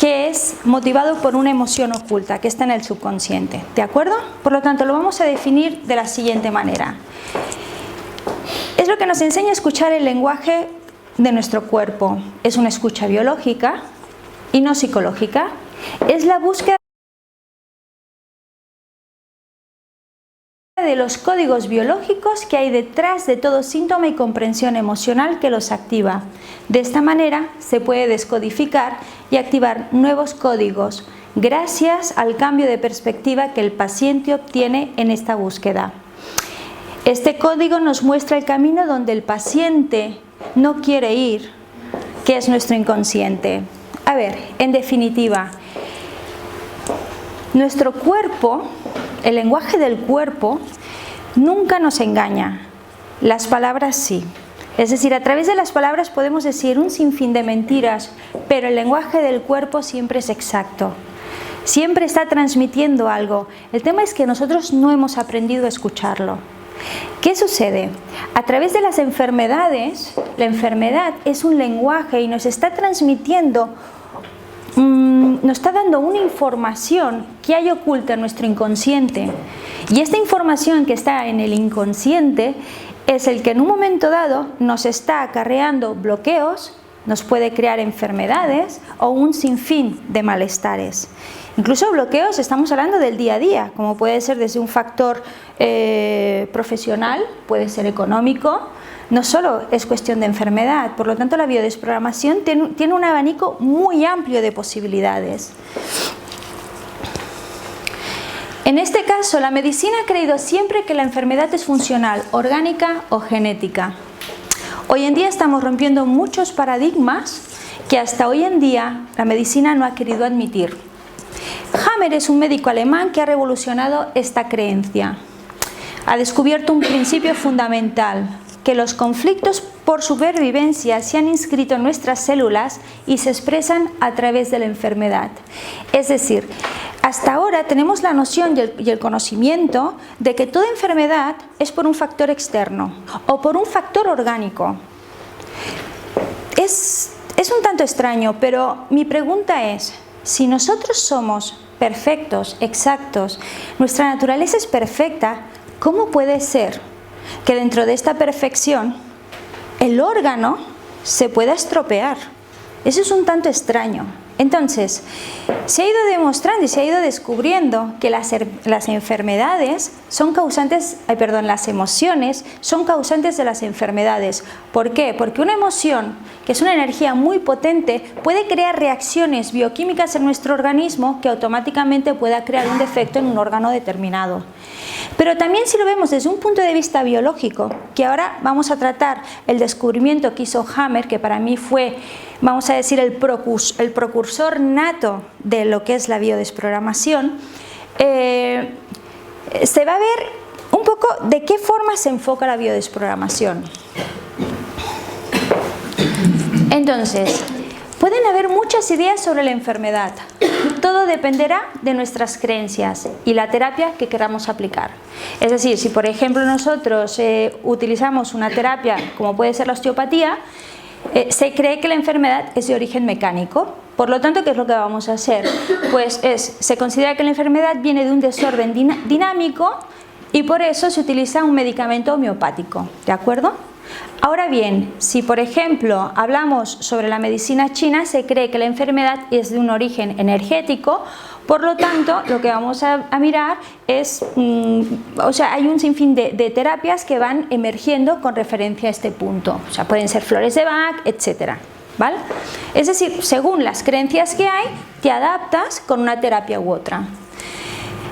que es motivado por una emoción oculta que está en el subconsciente, ¿de acuerdo? Por lo tanto, lo vamos a definir de la siguiente manera. Es lo que nos enseña a escuchar el lenguaje de nuestro cuerpo. Es una escucha biológica y no psicológica. Es la búsqueda de los códigos biológicos que hay detrás de todo síntoma y comprensión emocional que los activa. De esta manera se puede descodificar y activar nuevos códigos gracias al cambio de perspectiva que el paciente obtiene en esta búsqueda. Este código nos muestra el camino donde el paciente no quiere ir, que es nuestro inconsciente. A ver, en definitiva, nuestro cuerpo, el lenguaje del cuerpo, nunca nos engaña. Las palabras sí. Es decir, a través de las palabras podemos decir un sinfín de mentiras, pero el lenguaje del cuerpo siempre es exacto. Siempre está transmitiendo algo. El tema es que nosotros no hemos aprendido a escucharlo. ¿Qué sucede? A través de las enfermedades, la enfermedad es un lenguaje y nos está transmitiendo, nos está dando una información que hay oculta en nuestro inconsciente. Y esta información que está en el inconsciente es el que en un momento dado nos está acarreando bloqueos, nos puede crear enfermedades o un sinfín de malestares. Incluso bloqueos, estamos hablando del día a día, como puede ser desde un factor profesional, puede ser económico, no solo es cuestión de enfermedad. Por lo tanto, la biodesprogramación tiene un abanico muy amplio de posibilidades. En este caso, la medicina ha creído siempre que la enfermedad es funcional, orgánica o genética. Hoy en día estamos rompiendo muchos paradigmas que hasta hoy en día la medicina no ha querido admitir. Hammer es un médico alemán que ha revolucionado esta creencia. Ha descubierto un principio fundamental, que los conflictos por supervivencia se han inscrito en nuestras células y se expresan a través de la enfermedad. Es decir, hasta ahora tenemos la noción y el conocimiento de que toda enfermedad es por un factor externo o por un factor orgánico. Es un tanto extraño, pero mi pregunta es, si nosotros somos perfectos, exactos, nuestra naturaleza es perfecta, ¿cómo puede ser que dentro de esta perfección el órgano se pueda estropear? Eso es un tanto extraño. Entonces, se ha ido demostrando y se ha ido descubriendo que las enfermedades son causantes, las emociones son causantes de las enfermedades. ¿Por qué? Porque una emoción, que es una energía muy potente, puede crear reacciones bioquímicas en nuestro organismo que automáticamente pueda crear un defecto en un órgano determinado. Pero también si lo vemos desde un punto de vista biológico, que ahora vamos a tratar el descubrimiento que hizo Hammer, que para mí fue, vamos a decir, el precursor nato de lo que es la biodesprogramación, se va a ver un poco de qué forma se enfoca la biodesprogramación. Entonces, pueden haber muchas ideas sobre la enfermedad. Todo dependerá de nuestras creencias y la terapia que queramos aplicar. Es decir, si por ejemplo nosotros utilizamos una terapia como puede ser la osteopatía, se cree que la enfermedad es de origen mecánico. Por lo tanto, ¿qué es lo que vamos a hacer? Pues se considera que la enfermedad viene de un desorden dinámico y por eso se utiliza un medicamento homeopático, ¿de acuerdo? Ahora bien, si por ejemplo hablamos sobre la medicina china, se cree que la enfermedad es de un origen energético, por lo tanto lo que vamos a mirar es, hay un sinfín de terapias que van emergiendo con referencia a este punto, o sea, pueden ser flores de Bach, etcétera, ¿vale? Es decir, según las creencias que hay, te adaptas con una terapia u otra.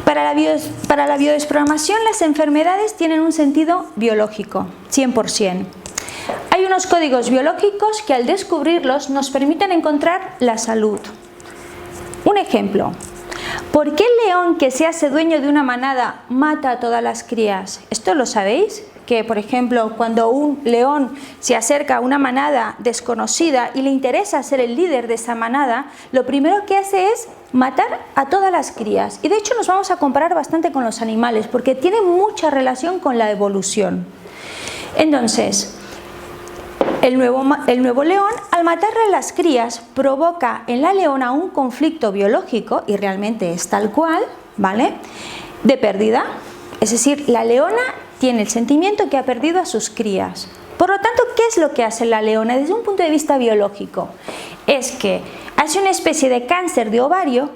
Para la biodesprogramación, las enfermedades tienen un sentido biológico, 100%. Hay unos códigos biológicos que al descubrirlos nos permiten encontrar la salud. Un ejemplo, ¿por qué el león que se hace dueño de una manada mata a todas las crías? ¿Esto lo sabéis? Que por ejemplo cuando un león se acerca a una manada desconocida y le interesa ser el líder de esa manada, lo primero que hace es matar a todas las crías. Y de hecho nos vamos a comparar bastante con los animales porque tiene mucha relación con la evolución. Entonces, El nuevo león, al matarle a las crías, provoca en la leona un conflicto biológico, y realmente es tal cual, ¿vale?, de pérdida. Es decir, la leona tiene el sentimiento que ha perdido a sus crías. Por lo tanto, ¿qué es lo que hace la leona desde un punto de vista biológico? Es que hace una especie de cáncer de ovario,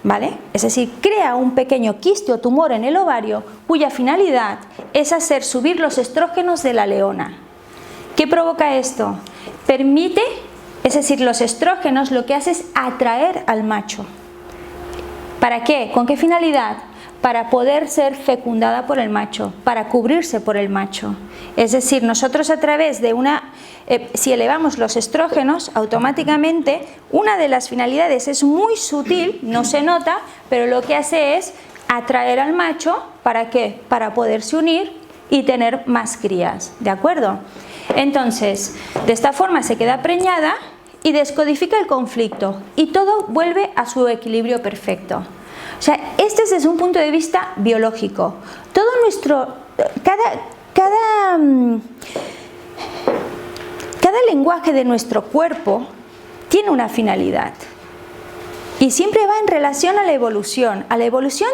¿vale? Es decir, crea un pequeño quiste o tumor en el ovario cuya finalidad es hacer subir los estrógenos de la leona. ¿Qué provoca esto? Permite, es decir, los estrógenos lo que hace es atraer al macho. ¿Para qué? ¿Con qué finalidad? Para poder ser fecundada por el macho, para cubrirse por el macho. Es decir, nosotros a través de si elevamos los estrógenos, automáticamente una de las finalidades es muy sutil, no se nota, pero lo que hace es atraer al macho, ¿para qué? Para poderse unir y tener más crías, ¿de acuerdo? Entonces, de esta forma se queda preñada y descodifica el conflicto y todo vuelve a su equilibrio perfecto. O sea, este es desde un punto de vista biológico. Todo cada lenguaje de nuestro cuerpo tiene una finalidad y siempre va en relación a la evolución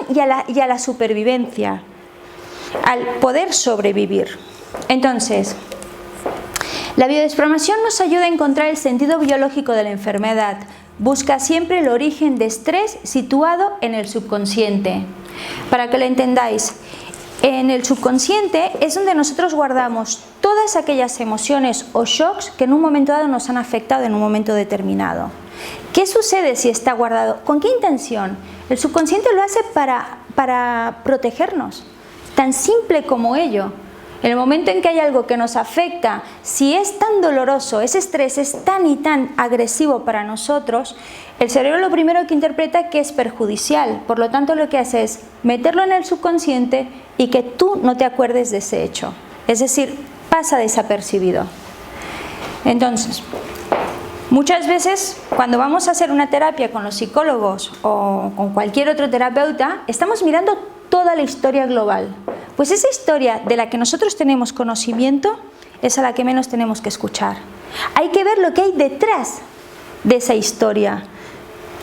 y a la supervivencia, al poder sobrevivir. Entonces, la biodesprogramación nos ayuda a encontrar el sentido biológico de la enfermedad. Busca siempre el origen de estrés situado en el subconsciente. Para que lo entendáis, en el subconsciente es donde nosotros guardamos todas aquellas emociones o shocks que en un momento dado nos han afectado en un momento determinado. ¿Qué sucede si está guardado? ¿Con qué intención? El subconsciente lo hace para protegernos. Tan simple como ello. En el momento en que hay algo que nos afecta, si es tan doloroso, ese estrés es tan y tan agresivo para nosotros, el cerebro lo primero que interpreta que es perjudicial. Por lo tanto, lo que hace es meterlo en el subconsciente y que tú no te acuerdes de ese hecho. Es decir, pasa desapercibido. Entonces, muchas veces cuando vamos a hacer una terapia con los psicólogos o con cualquier otro terapeuta, estamos mirando toda la historia global. Pues esa historia de la que nosotros tenemos conocimiento es a la que menos tenemos que escuchar. Hay que ver lo que hay detrás de esa historia.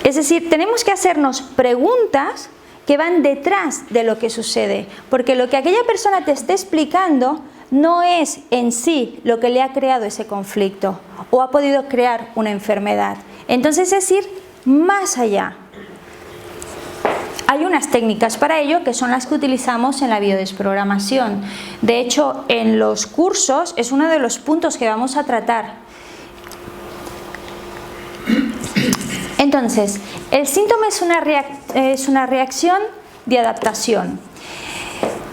Es decir, tenemos que hacernos preguntas que van detrás de lo que sucede, porque lo que aquella persona te esté explicando no es en sí lo que le ha creado ese conflicto o ha podido crear una enfermedad. Entonces es ir más allá. Hay unas técnicas para ello que son las que utilizamos en la biodesprogramación. De hecho, en los cursos es uno de los puntos que vamos a tratar. Entonces, el síntoma es una reacción de adaptación.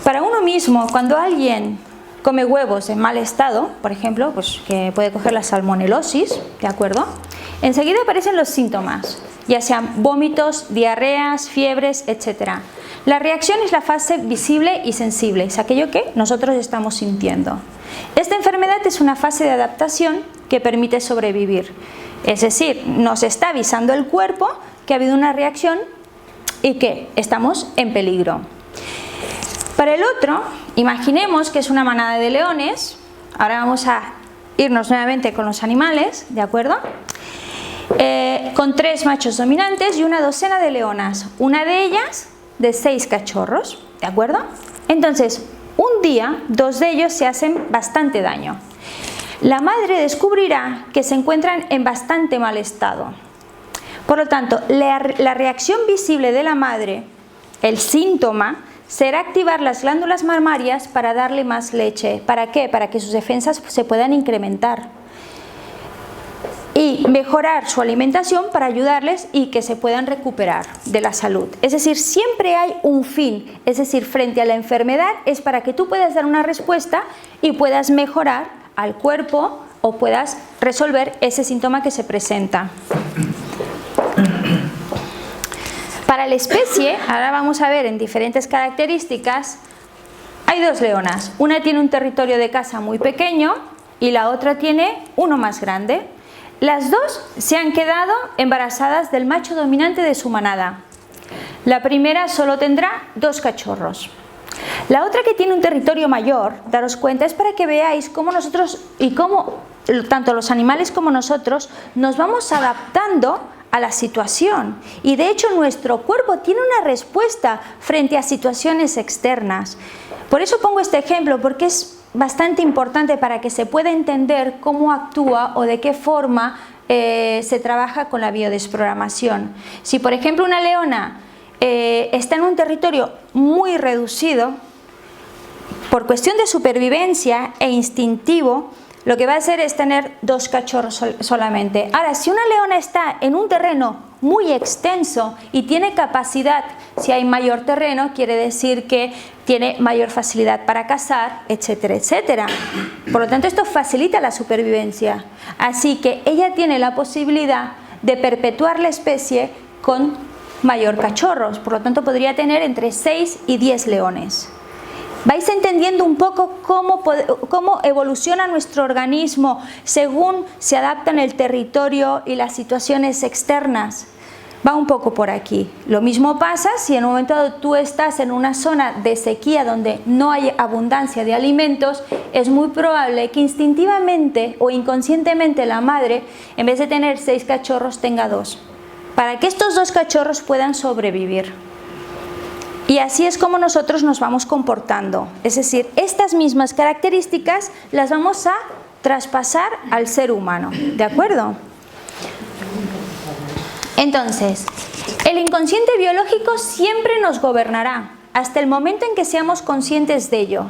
Para uno mismo, cuando alguien come huevos en mal estado, por ejemplo, pues que puede coger la salmonelosis, ¿de acuerdo? Enseguida aparecen los síntomas, ya sean vómitos, diarreas, fiebres, etc. La reacción es la fase visible y sensible, es aquello que nosotros estamos sintiendo. Esta enfermedad es una fase de adaptación que permite sobrevivir. Es decir, nos está avisando el cuerpo que ha habido una reacción y que estamos en peligro. Para el otro, imaginemos que es una manada de leones. Ahora vamos a irnos nuevamente con los animales, ¿de acuerdo? Con 3 machos dominantes y una docena de leonas, una de ellas de 6 cachorros, ¿de acuerdo? Entonces, un día 2 de ellos se hacen bastante daño. La madre descubrirá que se encuentran en bastante mal estado. Por lo tanto, la reacción visible de la madre, el síntoma, será activar las glándulas mamarias para darle más leche. ¿Para qué? Para que sus defensas se puedan incrementar. Y mejorar su alimentación para ayudarles y que se puedan recuperar de la salud. Es decir, siempre hay un fin. Es decir, frente a la enfermedad es para que tú puedas dar una respuesta y puedas mejorar al cuerpo o puedas resolver ese síntoma que se presenta. Para la especie, ahora vamos a ver en diferentes características, hay 2 leonas. Una tiene un territorio de caza muy pequeño y la otra tiene uno más grande. Las 2 se han quedado embarazadas del macho dominante de su manada. La primera solo tendrá 2 cachorros. La otra, que tiene un territorio mayor, daros cuenta, es para que veáis cómo nosotros y cómo tanto los animales como nosotros, nos vamos adaptando a la situación, y de hecho nuestro cuerpo tiene una respuesta frente a situaciones externas. Por eso pongo este ejemplo, porque es bastante importante para que se pueda entender cómo actúa o de qué forma se trabaja con la biodesprogramación. Si por ejemplo una leona está en un territorio muy reducido, por cuestión de supervivencia e instintivo, lo que va a hacer es tener 2 cachorros solamente. Ahora, si una leona está en un terreno muy extenso y tiene capacidad, si hay mayor terreno, quiere decir que tiene mayor facilidad para cazar, etcétera, etcétera. Por lo tanto, esto facilita la supervivencia. Así que ella tiene la posibilidad de perpetuar la especie con mayor cachorros. Por lo tanto, podría tener entre 6 y 10 leones. ¿Vais entendiendo un poco cómo evoluciona nuestro organismo según se adaptan el territorio y las situaciones externas? Va un poco por aquí. Lo mismo pasa si en un momento dado tú estás en una zona de sequía donde no hay abundancia de alimentos, es muy probable que instintivamente o inconscientemente la madre, en vez de tener 6 cachorros, tenga 2, para que estos 2 cachorros puedan sobrevivir. Y así es como nosotros nos vamos comportando. Es decir, estas mismas características las vamos a traspasar al ser humano. ¿De acuerdo? Entonces, el inconsciente biológico siempre nos gobernará, hasta el momento en que seamos conscientes de ello.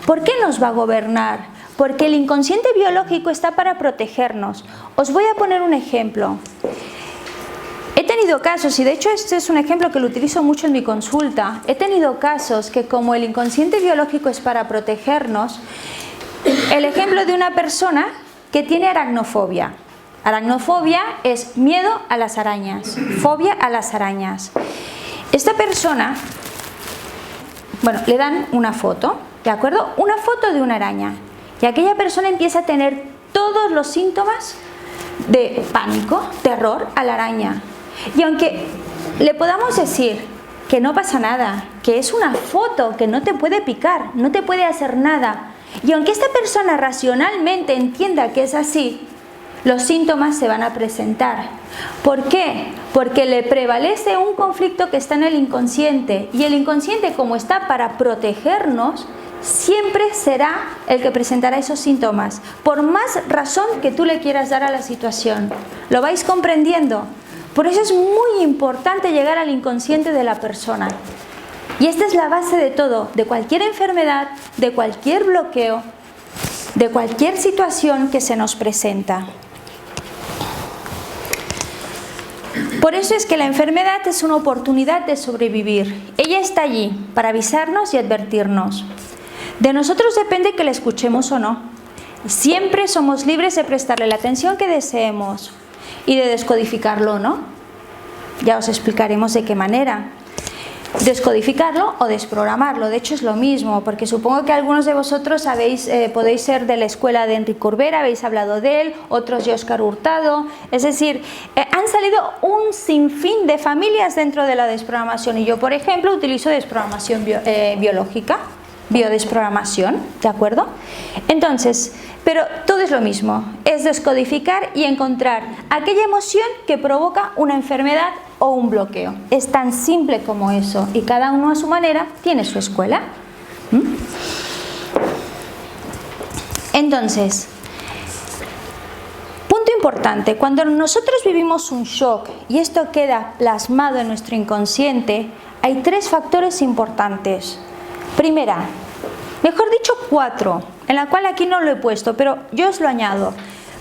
¿Por qué nos va a gobernar? Porque el inconsciente biológico está para protegernos. Os voy a poner un ejemplo. He tenido casos, y de hecho este es un ejemplo que lo utilizo mucho en mi consulta, he tenido casos que como el inconsciente biológico es para protegernos, el ejemplo de una persona que tiene aracnofobia. Aracnofobia es miedo a las arañas, fobia a las arañas. Esta persona, bueno, le dan una foto, ¿de acuerdo? Una foto de una araña, y aquella persona empieza a tener todos los síntomas de pánico, terror a la araña. Y aunque le podamos decir que no pasa nada, que es una foto, que no te puede picar, no te puede hacer nada, y aunque esta persona racionalmente entienda que es así, los síntomas se van a presentar. ¿Por qué? Porque le prevalece un conflicto que está en el inconsciente, y el inconsciente, como está para protegernos, siempre será el que presentará esos síntomas, por más razón que tú le quieras dar a la situación. ¿Lo vais comprendiendo? Por eso es muy importante llegar al inconsciente de la persona. Y esta es la base de todo, de cualquier enfermedad, de cualquier bloqueo, de cualquier situación que se nos presenta. Por eso es que la enfermedad es una oportunidad de sobrevivir. Ella está allí para avisarnos y advertirnos. De nosotros depende que la escuchemos o no. Siempre somos libres de prestarle la atención que deseemos y de descodificarlo o no. Ya os explicaremos de qué manera. Descodificarlo o desprogramarlo, de hecho es lo mismo, porque supongo que algunos de vosotros podéis ser de la escuela de Enrique Corbera, habéis hablado de él, otros de Óscar Hurtado, es decir, han salido un sinfín de familias dentro de la desprogramación, y yo por ejemplo utilizo desprogramación biológica, biodesprogramación, ¿de acuerdo? Entonces, pero todo es lo mismo, es descodificar y encontrar aquella emoción que provoca una enfermedad o un bloqueo. Es tan simple como eso, y cada uno a su manera tiene su escuela. Entonces, punto importante, cuando nosotros vivimos un shock y esto queda plasmado en nuestro inconsciente, hay 3 factores importantes. Primera, mejor dicho 4, en la cual aquí no lo he puesto, pero yo os lo añado.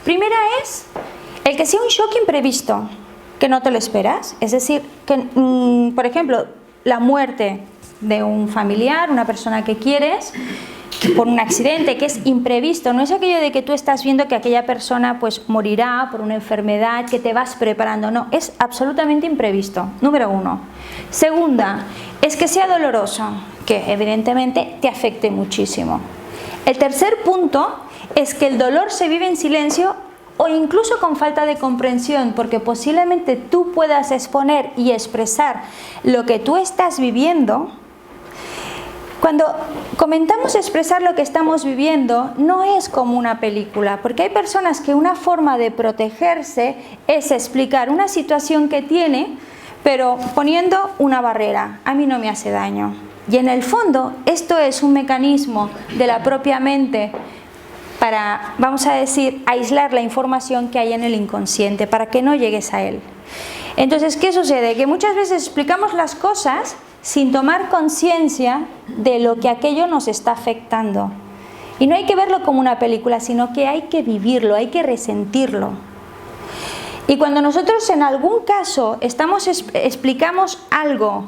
Primera es el que sea un shock imprevisto, que no te lo esperas, es decir, que por ejemplo, la muerte de un familiar, una persona que quieres, por un accidente que es imprevisto, no es aquello de que tú estás viendo que aquella persona pues morirá por una enfermedad, que te vas preparando, no, es absolutamente imprevisto, número 1. Segunda, es que sea doloroso, que evidentemente te afecte muchísimo. El tercer punto es que el dolor se vive en silencio o incluso con falta de comprensión, porque posiblemente tú puedas exponer y expresar lo que tú estás viviendo, Cuando comentamos expresar lo que estamos viviendo, no es como una película, porque hay personas que una forma de protegerse es explicar una situación que tiene, pero poniendo una barrera. A mí no me hace daño. Y en el fondo, esto es un mecanismo de la propia mente para, vamos a decir, aislar la información que hay en el inconsciente, para que no llegues a él. Entonces, ¿qué sucede? Que muchas veces explicamos las cosas sin tomar conciencia de lo que aquello nos está afectando. Y no hay que verlo como una película, sino que hay que vivirlo, hay que resentirlo. Y cuando nosotros en algún caso explicamos algo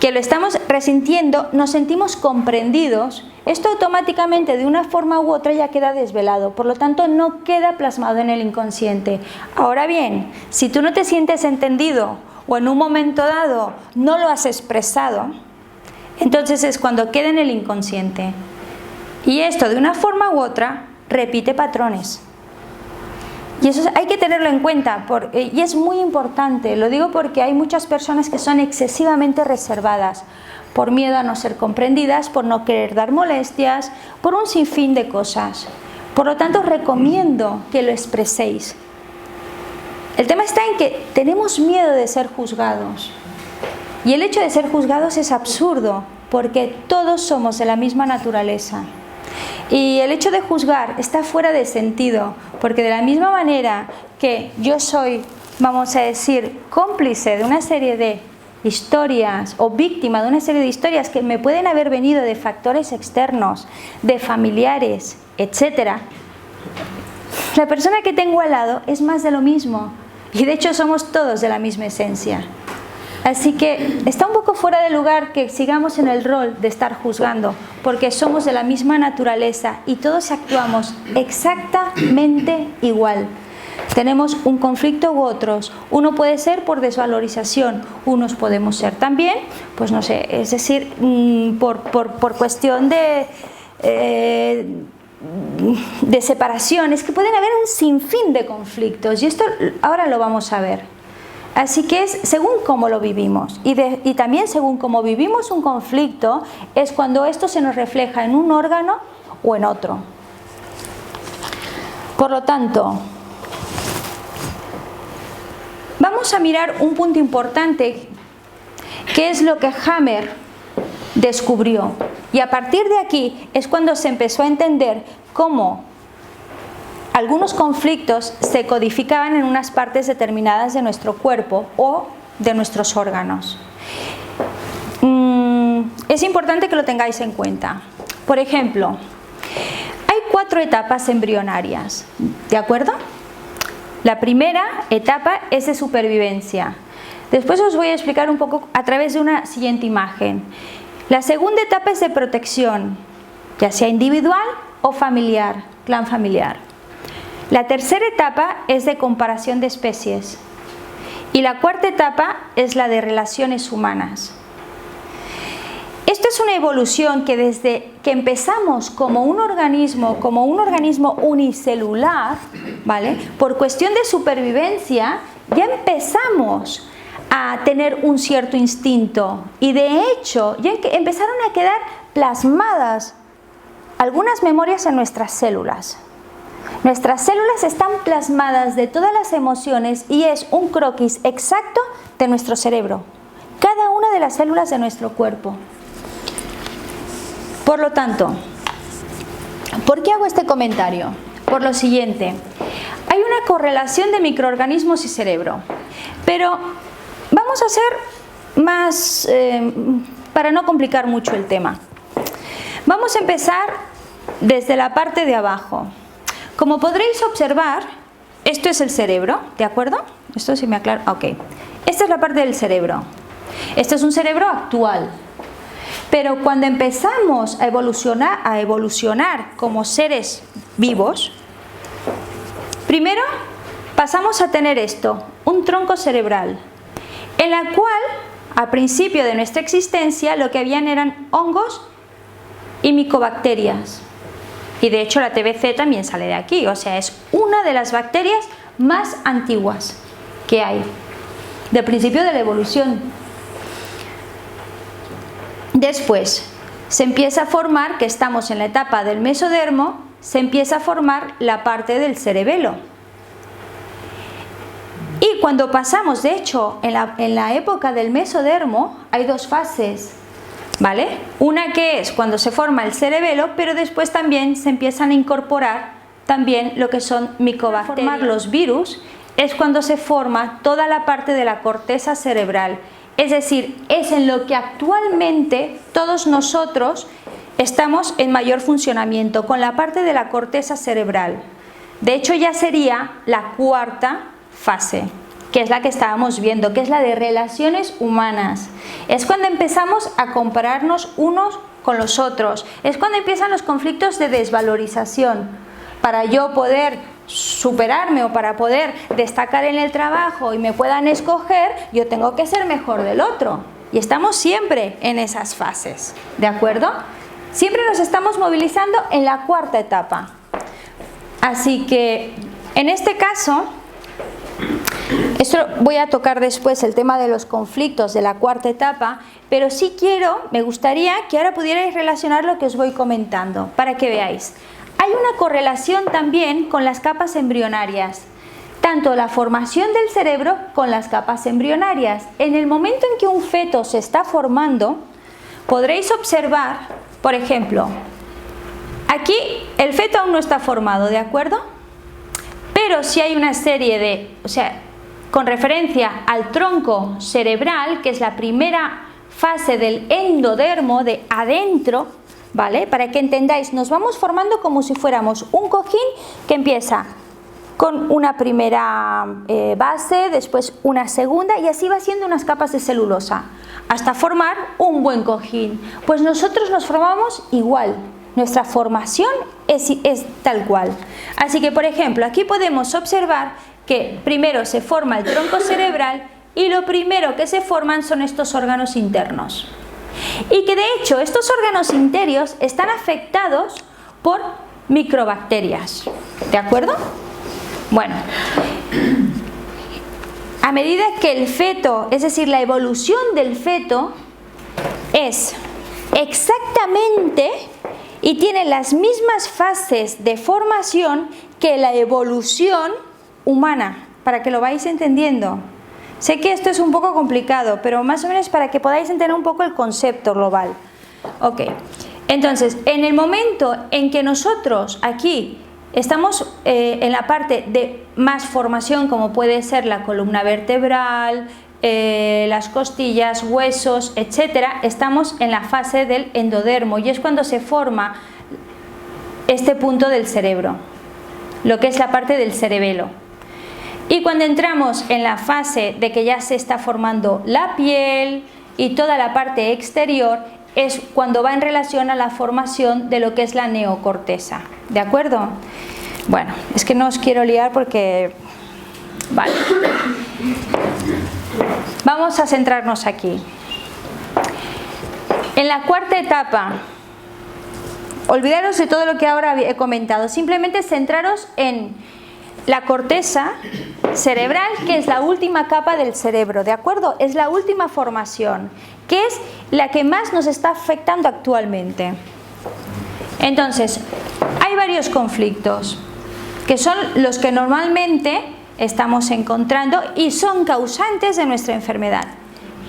que lo estamos resintiendo, nos sentimos comprendidos, esto automáticamente de una forma u otra ya queda desvelado, por lo tanto no queda plasmado en el inconsciente. Ahora bien, si tú no te sientes entendido o en un momento dado no lo has expresado, entonces es cuando queda en el inconsciente. Y esto de una forma u otra repite patrones. Y eso hay que tenerlo en cuenta, y es muy importante, lo digo porque hay muchas personas que son excesivamente reservadas, por miedo a no ser comprendidas, por no querer dar molestias, por un sinfín de cosas. Por lo tanto, recomiendo que lo expreséis. El tema está en que tenemos miedo de ser juzgados. Y el hecho de ser juzgados es absurdo, porque todos somos de la misma naturaleza. Y el hecho de juzgar está fuera de sentido, porque de la misma manera que yo soy, vamos a decir, cómplice de una serie de historias o víctima de una serie de historias que me pueden haber venido de factores externos, de familiares, etc., la persona que tengo al lado es más de lo mismo. Y de hecho somos todos de la misma esencia. Así que está un poco fuera de lugar que sigamos en el rol de estar juzgando, porque somos de la misma naturaleza y todos actuamos exactamente igual. Tenemos un conflicto u otros. Uno puede ser por desvalorización, unos podemos ser también, pues no sé, es decir, por cuestión de separación. Es que pueden haber un sinfín de conflictos y esto ahora lo vamos a ver. Así que es según cómo lo vivimos y también según cómo vivimos un conflicto es cuando esto se nos refleja en un órgano o en otro. Por lo tanto, vamos a mirar un punto importante que es lo que Hammer descubrió. Y a partir de aquí es cuando se empezó a entender cómo algunos conflictos se codificaban en unas partes determinadas de nuestro cuerpo o de nuestros órganos. Es importante que lo tengáis en cuenta. Por ejemplo, hay 4 etapas embrionarias, ¿de acuerdo? La primera etapa es de supervivencia. Después os voy a explicar un poco a través de una siguiente imagen. La segunda etapa es de protección, ya sea individual o familiar, clan familiar. La tercera etapa es de comparación de especies. Y la cuarta etapa es la de relaciones humanas. Esto es una evolución que desde que empezamos como un organismo unicelular, ¿vale? Por cuestión de supervivencia, ya empezamos a tener un cierto instinto y de hecho ya empezaron a quedar plasmadas algunas memorias en nuestras células. Nuestras células están plasmadas de todas las emociones y es un croquis exacto de nuestro cerebro, cada una de las células de nuestro cuerpo. Por lo tanto, ¿por qué hago este comentario? Por lo siguiente, hay una correlación de microorganismos y cerebro, pero vamos a hacer más, para no complicar mucho el tema. Vamos a empezar desde la parte de abajo. Como podréis observar, esto es el cerebro, ¿de acuerdo? Esto sí me aclara. Ok. Esta es la parte del cerebro. Este es un cerebro actual. Pero cuando empezamos a evolucionar como seres vivos, primero pasamos a tener esto, un tronco cerebral, en la cual, al principio de nuestra existencia, lo que habían eran hongos y micobacterias. Y de hecho la TBC también sale de aquí, o sea, es una de las bacterias más antiguas que hay, del principio de la evolución. Después, se empieza a formar, que estamos en la etapa del mesodermo, se empieza a formar la parte del cerebelo. Y cuando pasamos, de hecho, en la época del mesodermo hay dos fases, ¿vale? Una que es cuando se forma el cerebelo, pero después también se empiezan a incorporar también lo que son micobacterias. Formar los virus es cuando se forma toda la parte de la corteza cerebral. Es decir, es en lo que actualmente todos nosotros estamos en mayor funcionamiento, con la parte de la corteza cerebral. De hecho, ya sería la cuarta fase, que es la que estábamos viendo, que es la de relaciones humanas. Es cuando empezamos a compararnos unos con los otros. Es cuando empiezan los conflictos de desvalorización. Para yo poder superarme o para poder destacar en el trabajo y me puedan escoger, yo tengo que ser mejor del otro. Y estamos siempre en esas fases, ¿de acuerdo? Siempre nos estamos movilizando en la cuarta etapa. Así que, en este caso, esto voy a tocar después el tema de los conflictos de la cuarta etapa, pero sí me gustaría que ahora pudierais relacionar lo que os voy comentando, para que veáis. Hay una correlación también con las capas embrionarias, tanto la formación del cerebro con las capas embrionarias. En el momento en que un feto se está formando, podréis observar, por ejemplo, aquí el feto aún no está formado, ¿de acuerdo? Pero sí hay una serie de, con referencia al tronco cerebral, que es la primera fase del endodermo, de adentro, ¿vale? Para que entendáis, nos vamos formando como si fuéramos un cojín que empieza con una primera base, después una segunda, y así va siendo unas capas de celulosa, hasta formar un buen cojín. Pues nosotros nos formamos igual, nuestra formación es tal cual. Así que, por ejemplo, aquí podemos observar que primero se forma el tronco cerebral y lo primero que se forman son estos órganos internos. Y que de hecho estos órganos interiores están afectados por microbacterias, ¿de acuerdo? Bueno, a medida que el feto, es decir, la evolución del feto es exactamente y tiene las mismas fases de formación que la evolución humana, para que lo vais entendiendo. Sé que esto es un poco complicado, pero más o menos para que podáis entender un poco el concepto global. Ok, entonces, en el momento en que nosotros aquí estamos en la parte de más formación, como puede ser la columna vertebral, las costillas, huesos, etcétera, estamos en la fase del endodermo y es cuando se forma este punto del cerebro, lo que es la parte del cerebelo. Y cuando entramos en la fase de que ya se está formando la piel y toda la parte exterior, es cuando va en relación a la formación de lo que es la neocorteza, ¿de acuerdo? Bueno, es que no os quiero liar porque... Vale. Vamos a centrarnos aquí. En la cuarta etapa, olvidaros de todo lo que ahora he comentado, simplemente centraros en la corteza cerebral, que es la última capa del cerebro, ¿de acuerdo? Es la última formación, que es la que más nos está afectando actualmente. Entonces, hay varios conflictos, que son los que normalmente estamos encontrando y son causantes de nuestra enfermedad.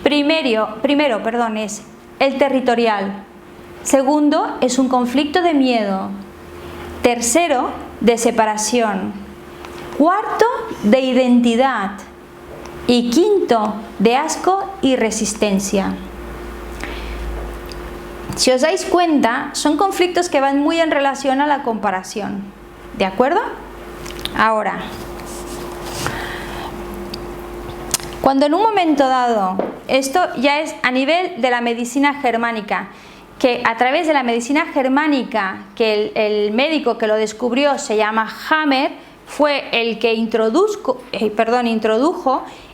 Primero, es el territorial. Segundo, es un conflicto de miedo. Tercero, de separación. Cuarto, de identidad. Y quinto, de asco y resistencia. Si os dais cuenta, son conflictos que van muy en relación a la comparación. ¿De acuerdo? Ahora, cuando en un momento dado, esto ya es a nivel de la medicina germánica, que a través de la medicina germánica, que el médico que lo descubrió se llama Hammer, fue el que introdujo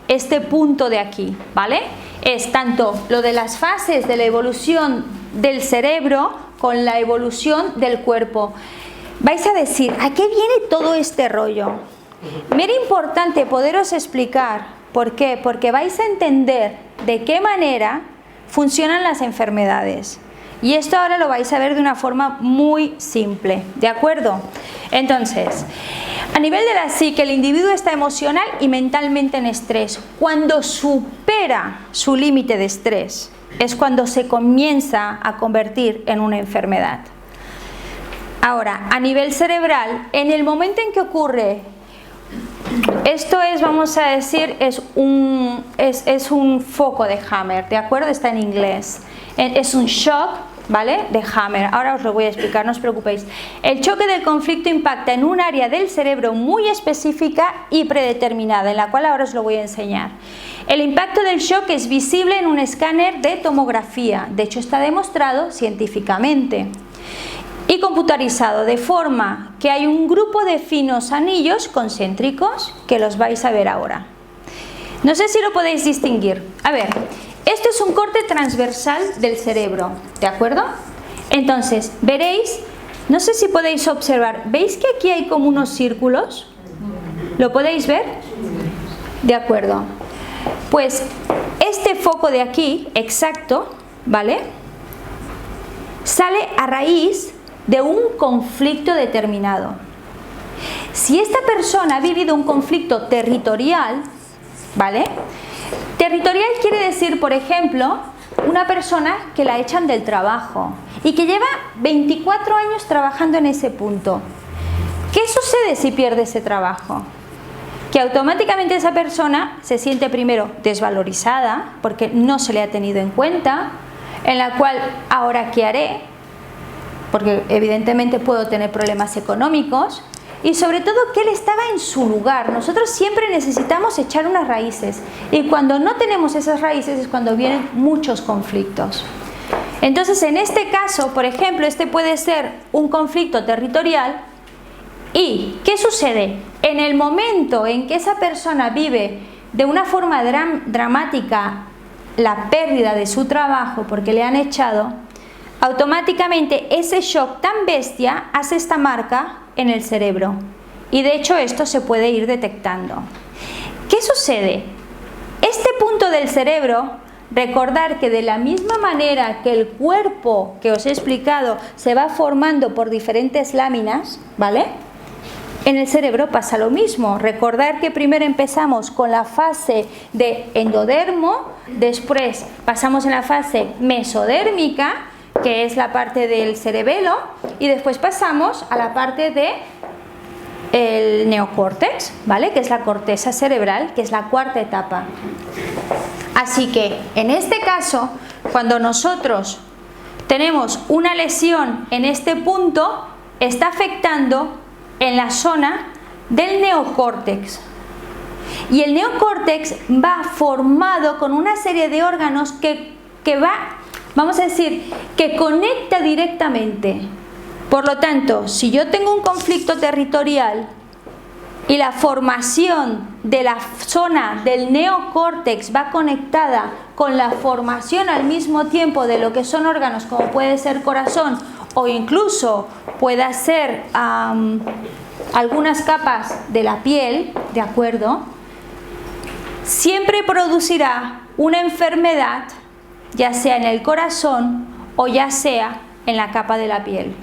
este punto de aquí, ¿vale? Es tanto lo de las fases de la evolución del cerebro con la evolución del cuerpo. Vais a decir, ¿a qué viene todo este rollo? Mira, importante poderos explicar. ¿Por qué? Porque vais a entender de qué manera funcionan las enfermedades. Y esto ahora lo vais a ver de una forma muy simple, ¿de acuerdo? Entonces, a nivel de la psique, el individuo está emocional y mentalmente en estrés. Cuando supera su límite de estrés, es cuando se comienza a convertir en una enfermedad. Ahora, a nivel cerebral, en el momento en que ocurre, esto es, vamos a decir, es un foco de Hammer, ¿de acuerdo? Está en inglés. Es un shock, ¿vale? De Hammer. Ahora os lo voy a explicar, no os preocupéis. El choque del conflicto impacta en un área del cerebro muy específica y predeterminada, en la cual ahora os lo voy a enseñar. El impacto del shock es visible en un escáner de tomografía. De hecho, está demostrado científicamente. Y computarizado, de forma que hay un grupo de finos anillos concéntricos que los vais a ver ahora. No sé si lo podéis distinguir. A ver, esto es un corte transversal del cerebro, ¿de acuerdo? Entonces, veréis, no sé si podéis observar, ¿veis que aquí hay como unos círculos? ¿Lo podéis ver? De acuerdo. Pues este foco de aquí, exacto, ¿vale? Sale a raíz de un conflicto determinado. Si esta persona ha vivido un conflicto territorial, ¿vale? Territorial quiere decir, por ejemplo, una persona que la echan del trabajo y que lleva 24 años trabajando en ese punto. ¿Qué sucede si pierde ese trabajo? Que automáticamente esa persona se siente primero desvalorizada porque no se le ha tenido en cuenta, en la cual, ¿ahora qué haré? Porque evidentemente puedo tener problemas económicos y sobre todo que él estaba en su lugar. Nosotros siempre necesitamos echar unas raíces y cuando no tenemos esas raíces es cuando vienen muchos conflictos. Entonces, en este caso, por ejemplo, este puede ser un conflicto territorial. ¿Y qué sucede? En el momento en que esa persona vive de una forma dramática la pérdida de su trabajo porque le han echado, automáticamente ese shock tan bestia hace esta marca en el cerebro y de hecho esto se puede ir detectando. ¿Qué sucede? Este punto del cerebro, recordar que de la misma manera que el cuerpo que os he explicado se va formando por diferentes láminas, ¿vale? En el cerebro pasa lo mismo. Recordar que primero empezamos con la fase de endodermo, después pasamos en la fase mesodérmica, que es la parte del cerebelo, y después pasamos a la parte de el neocórtex, ¿vale? Que es la corteza cerebral, que es la cuarta etapa. Así que en este caso, cuando nosotros tenemos una lesión en este punto, está afectando en la zona del neocórtex. Y el neocórtex va formado con una serie de órganos que va, vamos a decir, que conecta directamente. Por lo tanto, si yo tengo un conflicto territorial y la formación de la zona del neocórtex va conectada con la formación al mismo tiempo de lo que son órganos como puede ser corazón o incluso pueda ser algunas capas de la piel, ¿de acuerdo? Siempre producirá una enfermedad, ya sea en el corazón o ya sea en la capa de la piel.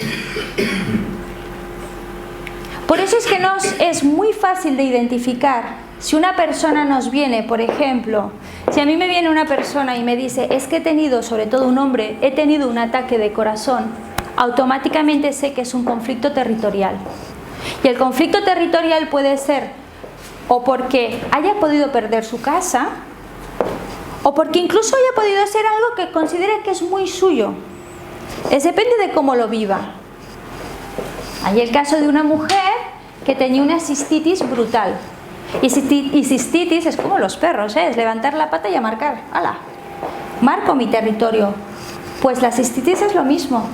Por eso es que nos es muy fácil de identificar. Si una persona nos viene, por ejemplo, si a mí me viene una persona y me dice, es que he tenido, sobre todo un hombre, he tenido un ataque de corazón, automáticamente sé que es un conflicto territorial. Y el conflicto territorial puede ser o porque haya podido perder su casa, o porque incluso haya podido ser algo que considere que es muy suyo. Depende de cómo lo viva. Hay el caso de una mujer que tenía una cistitis brutal. Y cistitis es como los perros, es levantar la pata y a marcar. ¡Hala! Marco mi territorio. Pues la cistitis es lo mismo.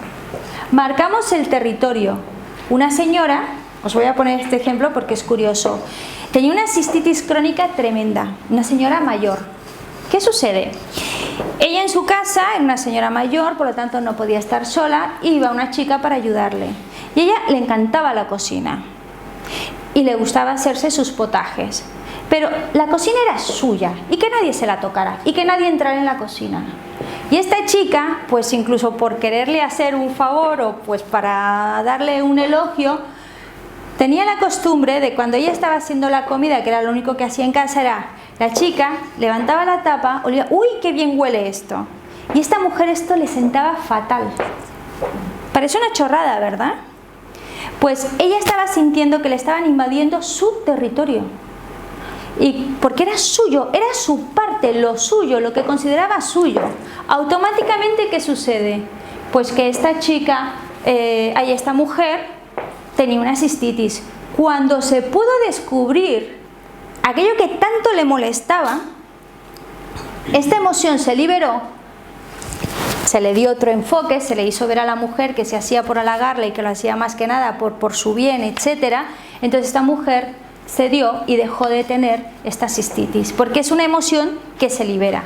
Marcamos el territorio. Una señora, os voy a poner este ejemplo porque es curioso, tenía una cistitis crónica tremenda, una señora mayor. ¿Qué sucede? Ella en su casa era una señora mayor, por lo tanto no podía estar sola, y iba una chica para ayudarle. Y a ella le encantaba la cocina y le gustaba hacerse sus potajes, pero la cocina era suya y que nadie se la tocara y que nadie entrara en la cocina. Y esta chica, pues incluso por quererle hacer un favor o pues para darle un elogio, tenía la costumbre de cuando ella estaba haciendo la comida, que era lo único que hacía en casa, era la chica levantaba la tapa, olía, uy, qué bien huele esto. Y a esta mujer esto le sentaba fatal. Parece una chorrada, ¿verdad? Pues ella estaba sintiendo que le estaban invadiendo su territorio. Y porque era suyo, era su parte, lo suyo, lo que consideraba suyo. Automáticamente, ¿qué sucede? Pues que esta chica, esta mujer, tenía una cistitis. Cuando se pudo descubrir aquello que tanto le molestaba, esta emoción se liberó, se le dio otro enfoque, se le hizo ver a la mujer que se hacía por halagarle y que lo hacía más que nada por su bien, etc. Entonces esta mujer se dio y dejó de tener esta cistitis, porque es una emoción que se libera.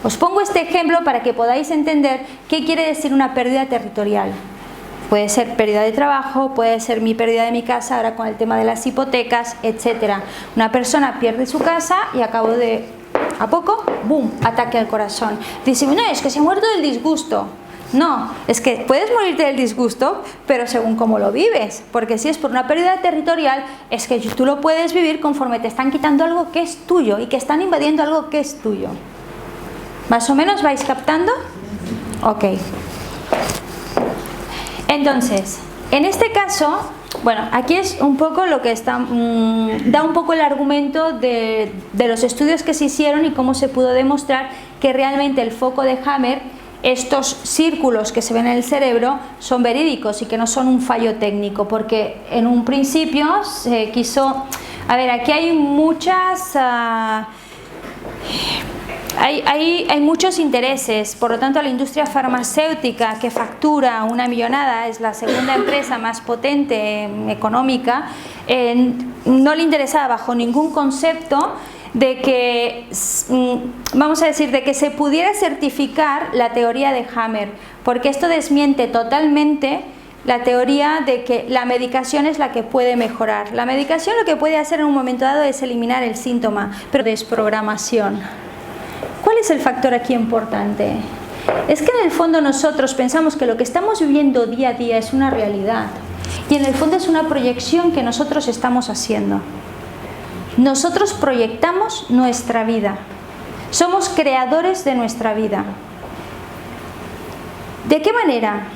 Os pongo este ejemplo para que podáis entender qué quiere decir una pérdida territorial. Puede ser pérdida de trabajo, puede ser mi pérdida de mi casa, ahora con el tema de las hipotecas, etc. Una persona pierde su casa y a poco, ¡boom!, ataque al corazón. Dice, no, es que se ha muerto del disgusto. No, es que puedes morirte del disgusto, pero según cómo lo vives, porque si es por una pérdida territorial, es que tú lo puedes vivir conforme te están quitando algo que es tuyo y que están invadiendo algo que es tuyo. ¿Más o menos vais captando? Ok. Entonces, en este caso, bueno, aquí es un poco lo que está, da un poco el argumento de los estudios que se hicieron y cómo se pudo demostrar que realmente el foco de Hammer, estos círculos que se ven en el cerebro, son verídicos y que no son un fallo técnico, porque en un principio se quiso... A ver, aquí hay muchas... Hay muchos intereses, por lo tanto la industria farmacéutica, que factura una millonada, es la segunda empresa más potente económica, no le interesaba bajo ningún concepto de que, vamos a decir, de que se pudiera certificar la teoría de Hammer, porque esto desmiente totalmente la teoría de que la medicación es la que puede mejorar. La medicación lo que puede hacer en un momento dado es eliminar el síntoma, pero desprogramación. ¿Cuál es el factor aquí importante? Es que en el fondo nosotros pensamos que lo que estamos viviendo día a día es una realidad y en el fondo es una proyección que nosotros estamos haciendo. Nosotros proyectamos nuestra vida, somos creadores de nuestra vida. ¿De qué manera?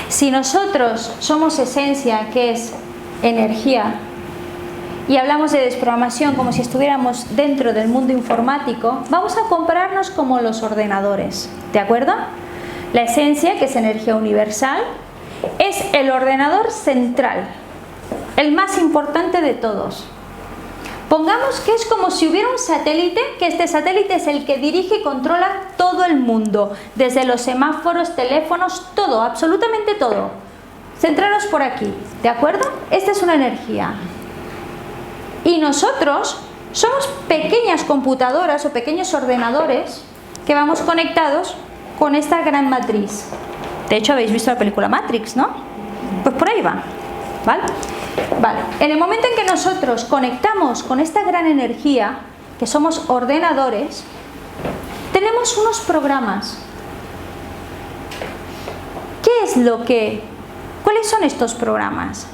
Si nosotros somos esencia, que es energía, y hablamos de desprogramación como si estuviéramos dentro del mundo informático, vamos a compararnos como los ordenadores, ¿de acuerdo? La esencia, que es energía universal, es el ordenador central, el más importante de todos. Pongamos que es como si hubiera un satélite, que este satélite es el que dirige y controla todo el mundo, desde los semáforos, teléfonos, todo, absolutamente todo. Centraros por aquí, ¿de acuerdo? Esta es una energía. Y nosotros somos pequeñas computadoras o pequeños ordenadores que vamos conectados con esta gran matriz. De hecho, habéis visto la película Matrix, ¿no? Pues por ahí va, ¿vale? Vale. En el momento en que nosotros conectamos con esta gran energía, que somos ordenadores, tenemos unos programas. ¿Cuáles son estos programas?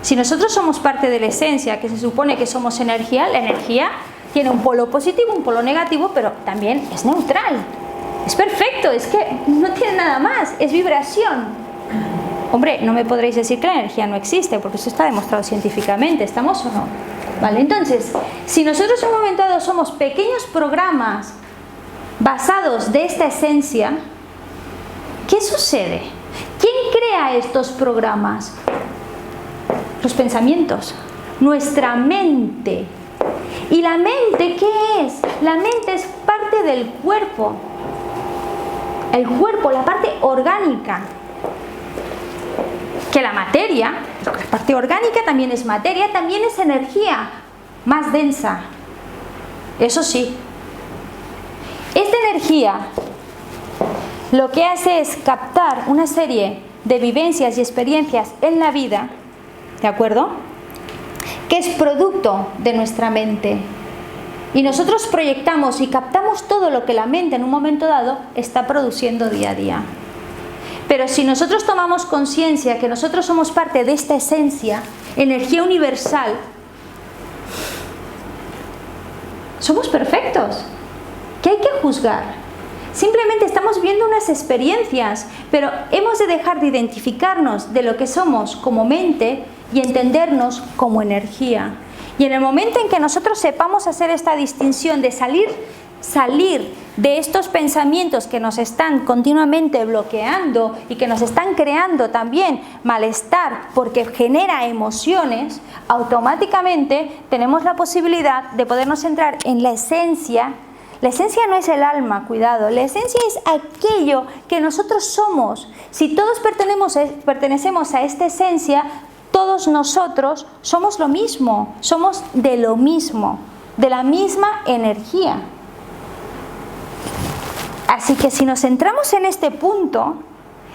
Si nosotros somos parte de la esencia, que se supone que somos energía, la energía tiene un polo positivo, un polo negativo, pero también es neutral. Es perfecto, es que no tiene nada más, es vibración. Hombre, no me podréis decir que la energía no existe, porque eso está demostrado científicamente, ¿estamos o no? Vale, entonces, si nosotros en un momento dado somos pequeños programas basados de esta esencia, ¿qué sucede? ¿Quién crea estos programas? Los pensamientos, nuestra mente. ¿Y la mente qué es? La mente es parte del cuerpo. El cuerpo, la parte orgánica. Que la materia, la parte orgánica también es materia, también es energía más densa. Eso sí, esta energía lo que hace es captar una serie de vivencias y experiencias en la vida, ¿de acuerdo? Que es producto de nuestra mente. Y nosotros proyectamos y captamos todo lo que la mente en un momento dado está produciendo día a día. Pero si nosotros tomamos conciencia que nosotros somos parte de esta esencia, energía universal, somos perfectos. ¿Qué hay que juzgar? Simplemente estamos viendo unas experiencias, pero hemos de dejar de identificarnos de lo que somos como mente y entendernos como energía. Y en el momento en que nosotros sepamos hacer esta distinción de salir de estos pensamientos que nos están continuamente bloqueando y que nos están creando también malestar porque genera emociones, automáticamente tenemos la posibilidad de podernos centrar en la esencia. La esencia no es el alma, cuidado, la esencia es aquello que nosotros somos. Si todos pertenecemos a esta esencia, todos nosotros somos lo mismo, somos de lo mismo, de la misma energía. Así que si nos centramos en este punto,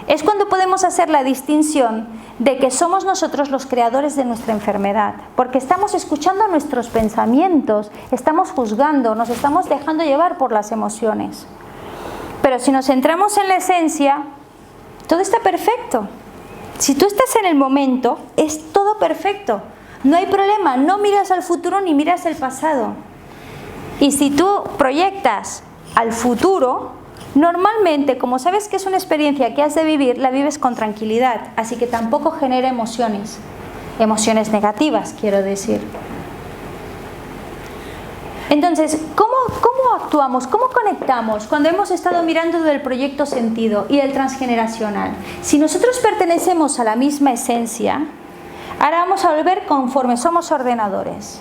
es cuando podemos hacer la distinción de que somos nosotros los creadores de nuestra enfermedad, porque estamos escuchando nuestros pensamientos, estamos juzgando, nos estamos dejando llevar por las emociones. Pero si nos centramos en la esencia, todo está perfecto. Si tú estás en el momento, es todo perfecto. No hay problema, no miras al futuro ni miras el pasado. Y si tú proyectas al futuro, normalmente, como sabes que es una experiencia que has de vivir, la vives con tranquilidad, así que tampoco genera emociones negativas, quiero decir. Entonces, ¿cómo actuamos? ¿Cómo conectamos cuando hemos estado mirando del proyecto sentido y el transgeneracional? Si nosotros pertenecemos a la misma esencia, ahora vamos a volver conforme somos ordenadores.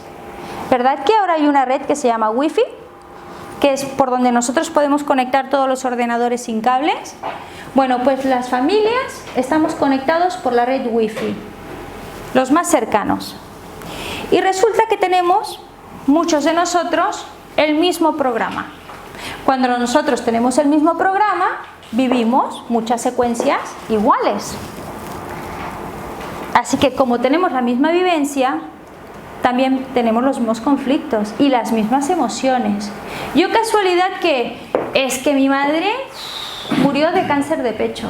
¿Verdad que ahora hay una red que se llama Wi-Fi? Que es por donde nosotros podemos conectar todos los ordenadores sin cables. Bueno, pues las familias estamos conectados por la red Wi-Fi, los más cercanos. Y resulta que tenemos, muchos de nosotros, el mismo programa. Cuando nosotros tenemos el mismo programa, vivimos muchas secuencias iguales. Así que como tenemos la misma vivencia, también tenemos los mismos conflictos y las mismas emociones. Yo casualidad que es que mi madre murió de cáncer de pecho.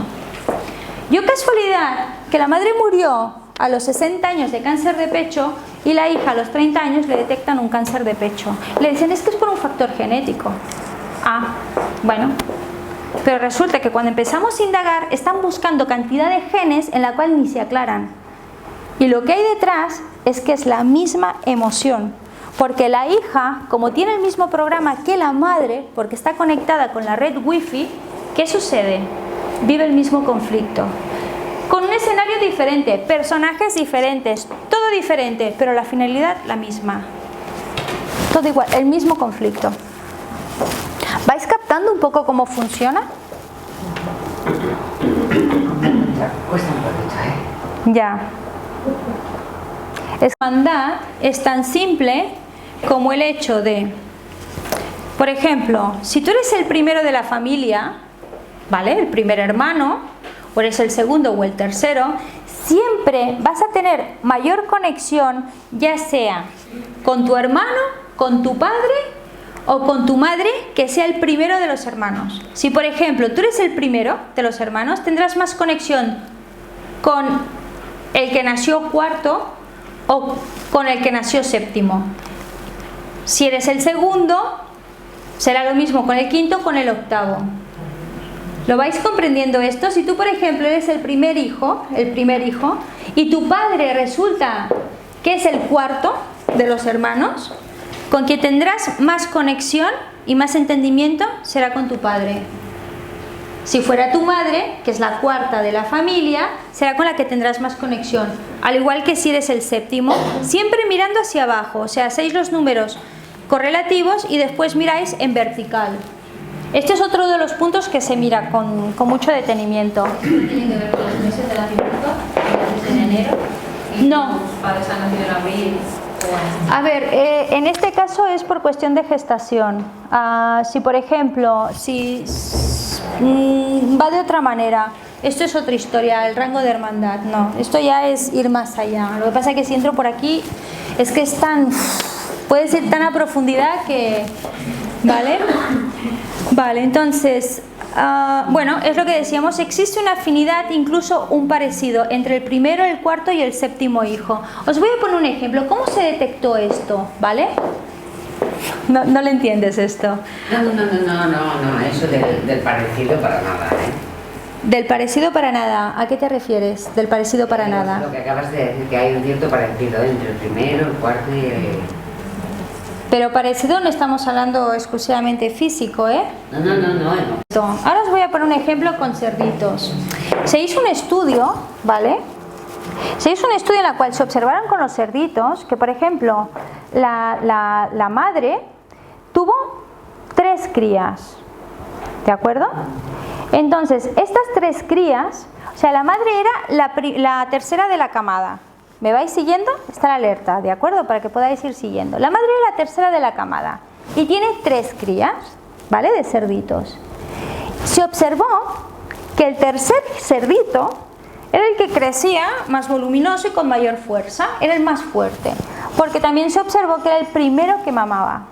Yo casualidad que la madre murió a los 60 años de cáncer de pecho y la hija a los 30 años le detectan un cáncer de pecho. Le dicen, es que es por un factor genético. Ah, bueno. Pero resulta que cuando empezamos a indagar están buscando cantidad de genes en la cual ni se aclaran. Y lo que hay detrás es que es la misma emoción, porque la hija, como tiene el mismo programa que la madre, porque está conectada con la red Wi-Fi, ¿qué sucede? Vive el mismo conflicto, con un escenario diferente, personajes diferentes, todo diferente, pero la finalidad la misma, todo igual, el mismo conflicto. ¿Vais captando un poco cómo funciona? Cuesta un poquito, ¿eh? Ya. Hermandad es tan simple como el hecho de, por ejemplo, si tú eres el primero de la familia, ¿vale? El primer hermano, o eres el segundo o el tercero, siempre vas a tener mayor conexión, ya sea con tu hermano, con tu padre o con tu madre, que sea el primero de los hermanos. Si, por ejemplo, tú eres el primero de los hermanos, tendrás más conexión con el que nació cuarto o con el que nació séptimo. Si eres el segundo, será lo mismo con el quinto o con el octavo. ¿Lo vais comprendiendo esto? Si tú, por ejemplo, eres el primer hijo, y tu padre resulta que es el cuarto de los hermanos, con quien tendrás más conexión y más entendimiento será con tu padre. Si fuera tu madre, que es la cuarta de la familia, será con la que tendrás más conexión. Al igual que si eres el séptimo, siempre mirando hacia abajo, o sea, hacéis los números correlativos y después miráis en vertical. Este es otro de los puntos que se mira con mucho detenimiento. ¿Tienen que ver con los meses de nacimiento? ¿En enero? No. ¿Tus padres han nacido en abril? A ver, en este caso es por cuestión de gestación. Si por ejemplo, va de otra manera, esto es otra historia, el rango de hermandad, no, esto ya es ir más allá. Lo que pasa es que si entro por aquí, es que es tan... Puedes ir tan a profundidad que... ¿Vale? Vale, entonces, bueno, es lo que decíamos, existe una afinidad, incluso un parecido entre el primero, el cuarto y el séptimo hijo. Os voy a poner un ejemplo. ¿Cómo se detectó esto? ¿Vale? No le entiendes esto. No, eso del parecido para nada, ¿eh? Del parecido para nada, ¿a qué te refieres? Del parecido para nada. Lo que acabas de decir, que hay un cierto parecido entre el primero, el cuarto y el... Pero parecido no estamos hablando exclusivamente físico, ¿eh? No. Ahora os voy a poner un ejemplo con cerditos. Se hizo un estudio, ¿vale? Se hizo un estudio en el cual se observaron con los cerditos que, por ejemplo, la madre tuvo 3 crías, ¿de acuerdo? Entonces, estas 3 crías, o sea, la madre era la tercera de la camada. ¿Me vais siguiendo? Está la alerta, ¿de acuerdo? Para que podáis ir siguiendo. La madre era la tercera de la camada y tiene 3 crías, ¿vale? De cerditos. Se observó que el tercer cerdito era el que crecía más voluminoso y con mayor fuerza, era el más fuerte, porque también se observó que era el primero que mamaba.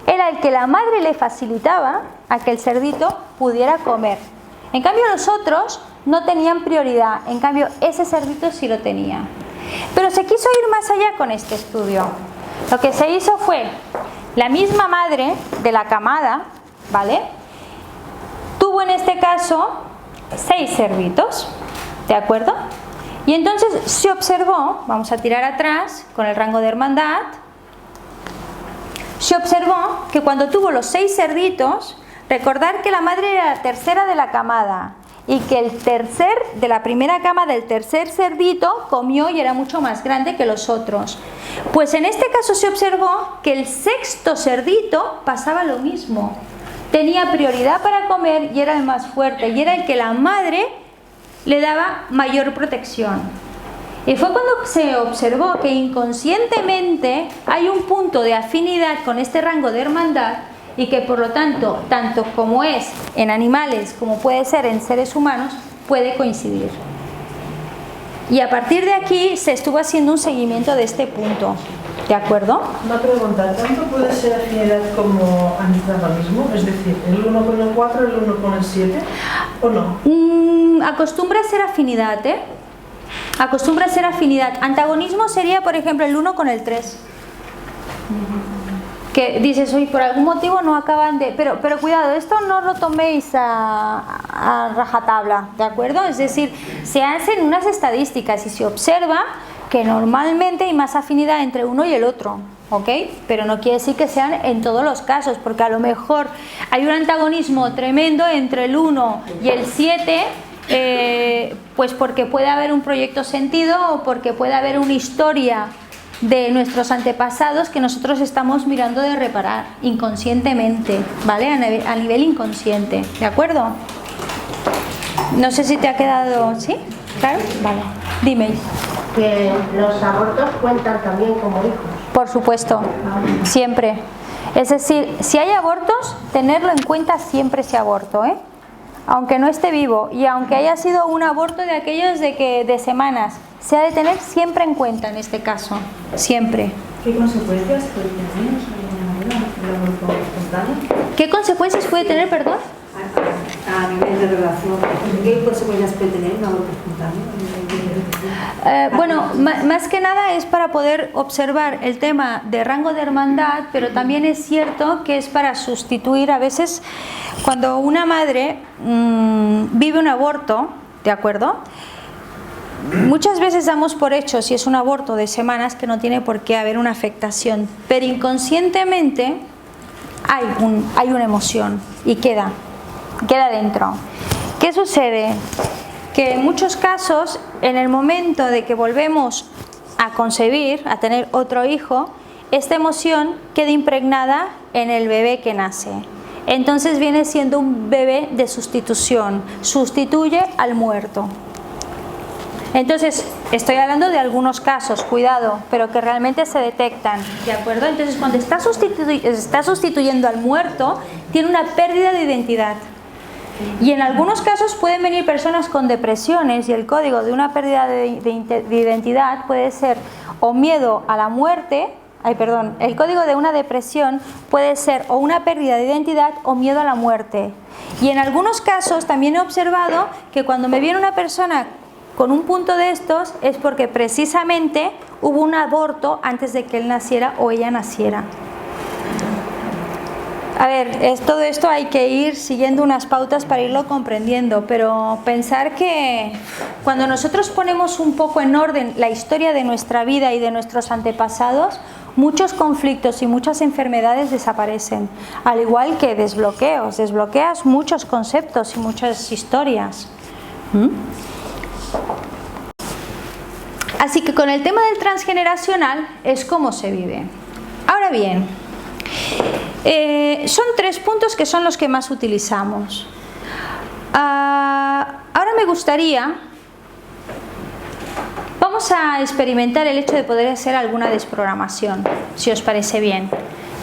Era el que la madre le facilitaba a que el cerdito pudiera comer. En cambio los otros no tenían prioridad, en cambio ese cerdito sí lo tenía. Pero se quiso ir más allá con este estudio. Lo que se hizo fue, la misma madre de la camada, ¿vale? Tuvo en este caso 6 cerditos, ¿de acuerdo? Y entonces se observó, vamos a tirar atrás con el rango de hermandad, se observó que cuando tuvo los 6 cerditos, recordar que la madre era la tercera de la camada y que el tercer de la primera cama del tercer cerdito comió y era mucho más grande que los otros. Pues en este caso se observó que el sexto cerdito pasaba lo mismo. Tenía prioridad para comer y era el más fuerte y era el que la madre le daba mayor protección. Y fue cuando se observó que inconscientemente hay un punto de afinidad con este rango de hermandad y que por lo tanto, tanto como es en animales como puede ser en seres humanos, puede coincidir. Y a partir de aquí se estuvo haciendo un seguimiento de este punto. ¿De acuerdo? Una pregunta, ¿tanto puede ser afinidad como antagonismo? Es decir, ¿el 1 con el 4, el 1 con el 7? ¿O no? Acostumbra a ser afinidad, ¿eh? Acostumbra a ser afinidad. Antagonismo sería, por ejemplo, el 1 con el 3. Que dices, oye, por algún motivo no acaban de... Pero cuidado, esto no lo toméis a rajatabla, ¿de acuerdo? Es decir, se hacen unas estadísticas y se observa que normalmente hay más afinidad entre uno y el otro, ¿ok? Pero no quiere decir que sean en todos los casos, porque a lo mejor hay un antagonismo tremendo entre el 1 y el 7, pues porque puede haber un proyecto sentido o porque puede haber una historia de nuestros antepasados que nosotros estamos mirando de reparar inconscientemente, ¿vale? A nivel inconsciente, ¿de acuerdo? No sé si te ha quedado... ¿Sí? ¿Claro? Vale. Dime. Que los abortos cuentan también como hijos. Por supuesto, siempre. Es decir, si hay abortos, tenerlo en cuenta siempre ese aborto, ¿eh? Aunque no esté vivo y aunque haya sido un aborto de aquellos de semanas, se ha de tener siempre en cuenta en este caso, siempre. ¿Qué consecuencias puede tener el aborto espontáneo? ¿Qué consecuencias puede tener, perdón? A nivel de relación, ¿qué consecuencias puede tener un aborto espontáneo? Bueno, más que nada es para poder observar el tema de rango de hermandad, pero también es cierto que es para sustituir a veces cuando una madre vive un aborto, ¿de acuerdo? Muchas veces damos por hecho, si es un aborto de semanas, que no tiene por qué haber una afectación, pero inconscientemente hay una emoción y queda dentro. ¿Qué sucede? Que en muchos casos, en el momento de que volvemos a concebir, a tener otro hijo, esta emoción queda impregnada en el bebé que nace. Entonces viene siendo un bebé de sustitución, sustituye al muerto. Entonces, estoy hablando de algunos casos, cuidado, pero que realmente se detectan, ¿de acuerdo? Entonces, cuando está sustituyendo al muerto, tiene una pérdida de identidad. Y en algunos casos pueden venir personas con depresiones y el código de una pérdida de identidad puede ser o miedo a la muerte el código de una depresión puede ser o una pérdida de identidad o miedo a la muerte. Y en algunos casos también he observado que cuando me viene una persona con un punto de estos es porque precisamente hubo un aborto antes de que él naciera o ella naciera. A ver, todo esto hay que ir siguiendo unas pautas para irlo comprendiendo, pero pensar que cuando nosotros ponemos un poco en orden la historia de nuestra vida y de nuestros antepasados, muchos conflictos y muchas enfermedades desaparecen, al igual que desbloqueas muchos conceptos y muchas historias. Así que con el tema del transgeneracional es cómo se vive. Ahora bien, son 3 puntos que son los que más utilizamos. Ahora me gustaría, vamos a experimentar el hecho de poder hacer alguna desprogramación, si os parece bien.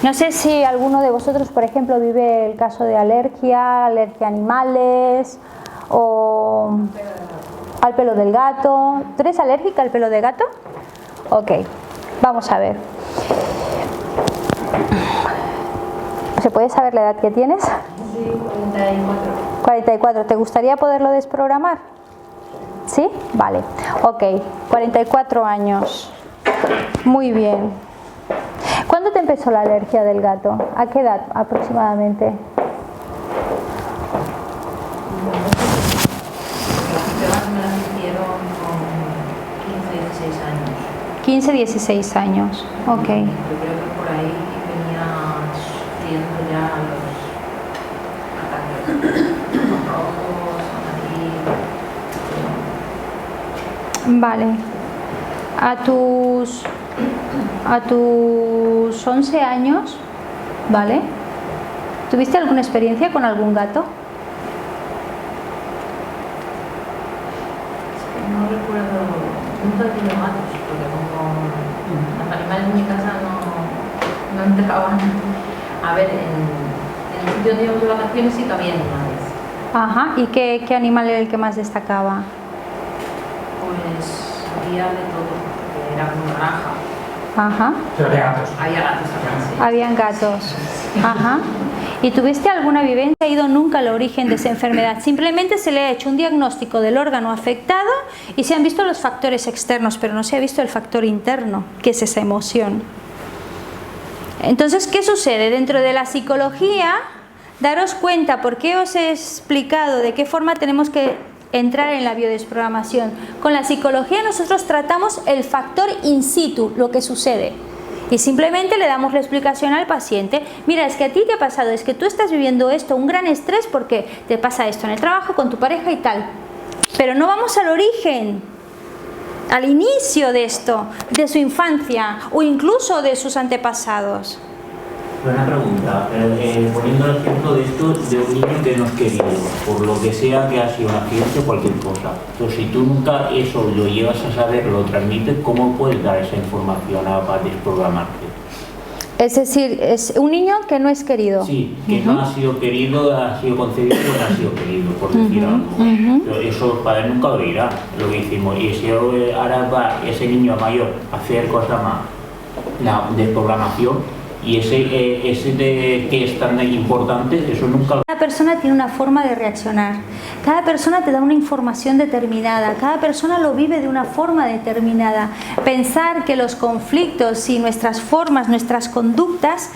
No sé si alguno de vosotros, por ejemplo, vive el caso de alergia a animales o al pelo del gato. ¿Tú eres alérgica al pelo de gato? Ok, vamos a ver. ¿Se puede saber la edad que tienes? Sí, 44. 44. ¿Te gustaría poderlo desprogramar? ¿Sí? Vale. Ok, 44 años. Muy bien. ¿Cuándo te empezó la alergia del gato? ¿A qué edad aproximadamente? Las me las hicieron con 15, 16 15, 16 años. años. Ok. Yo creo que por ahí venía sufriendo ya los ataques rojos, amarillos. Vale. A tus 11 años, ¿vale? ¿Tuviste alguna experiencia con algún gato? No recuerdo, nunca he tenido gatos, porque como los animales en mi casa no entraban. A ver, en el sitio donde íbamos de vacaciones sí que había animales. Ajá. ¿Y qué animal era el que más destacaba? Pues había de todo, porque era como una granja. Ajá. Había gatos. Había gatos también, sí. Habían gatos. Ajá. ¿Y tuviste alguna vivencia? ¿Ha ido nunca al origen de esa enfermedad? Simplemente se le ha hecho un diagnóstico del órgano afectado y se han visto los factores externos, pero no se ha visto el factor interno, que es esa emoción. Entonces, ¿qué sucede? Dentro de la psicología, daros cuenta, por qué os he explicado de qué forma tenemos que entrar en la biodesprogramación. Con la psicología nosotros tratamos el factor in situ, lo que sucede. Y simplemente le damos la explicación al paciente. Mira, es que a ti te ha pasado, es que tú estás viviendo esto, un gran estrés porque te pasa esto en el trabajo, con tu pareja y tal. Pero no vamos al origen, al inicio de esto, de su infancia o incluso de sus antepasados. Una pregunta, poniendo el ejemplo de esto de un niño que no es querido, por lo que sea que ha sido un accidente o cualquier cosa. Entonces, si tú nunca eso lo llevas a saber, lo transmites, ¿cómo puedes dar esa información para desprogramarte? Es decir, es un niño que no es querido. Sí, que no ha sido querido, ha sido concebido o no ha sido querido, por decir algo. Pero eso los padres nunca lo dirán, lo que hicimos. Y si ahora va ese niño mayor a hacer cosas más, la desprogramación, y ese que es tan importante, eso nunca lo... Cada persona tiene una forma de reaccionar, cada persona te da una información determinada, cada persona lo vive de una forma determinada. Pensar que los conflictos y nuestras formas, nuestras conductas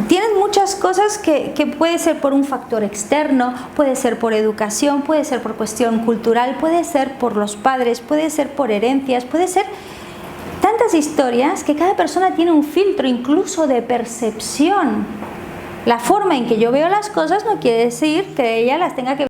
tienen muchas cosas que puede ser por un factor externo, puede ser por educación, puede ser por cuestión cultural, puede ser por los padres, puede ser por herencias, puede ser tantas historias que cada persona tiene un filtro incluso de percepción. La forma en que yo veo las cosas no quiere decir que ella las tenga que ver